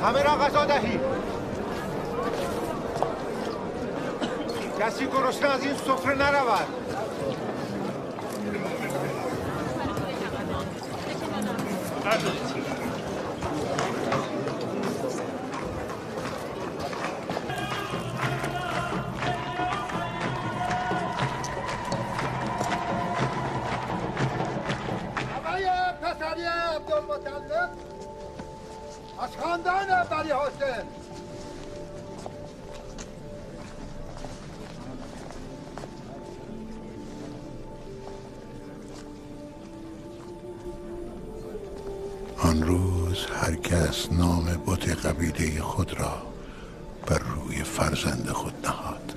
همه را غذا دهید. کسی گرسنه از این سفره نرود. پسری عبدالمطلب از خاندان بنی حسین. آن روز هر کس نام بت قبیله خود را بر روی فرزند خود نهاد،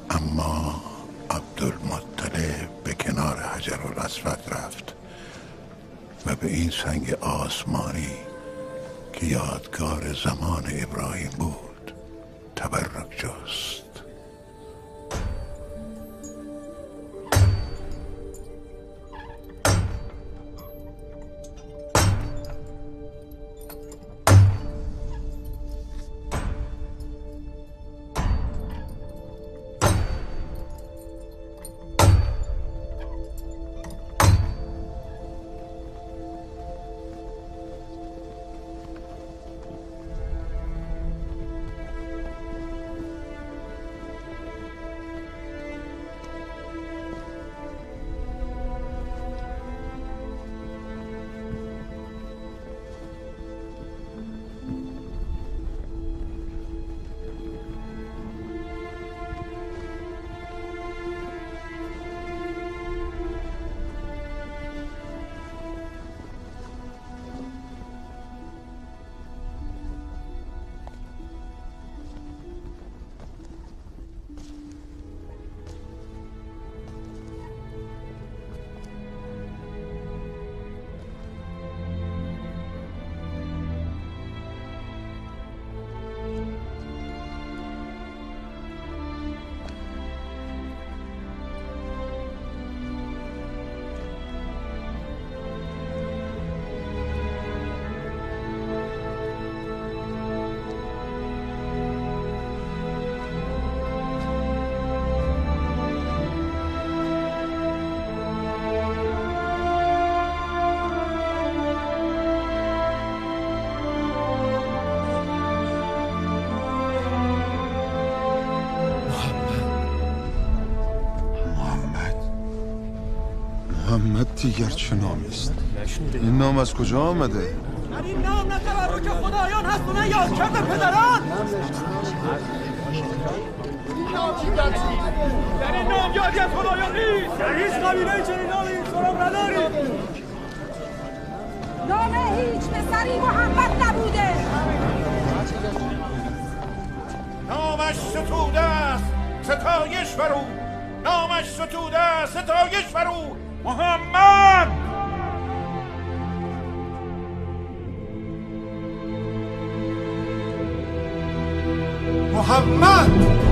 اما عبدالمطلب به کنار حجرالاسود رفت و به این سنگ آسمانی که یادگار زمان ابراهیم بود تبرک جست. محمد دیگر چه نامی است؟ این نام از کجا آمده؟ در این نام نه تبرک خدایان هست و نه یادکرد پدران. در این نام یادی از خدایان نیست. در هیچ قبیله چنین نامی این سرم نداریم. نام هیچ پسری محمد نبوده. نامش ستوده است ستایش بر او. نامش ستوده است ستایش بر او. محمد محمد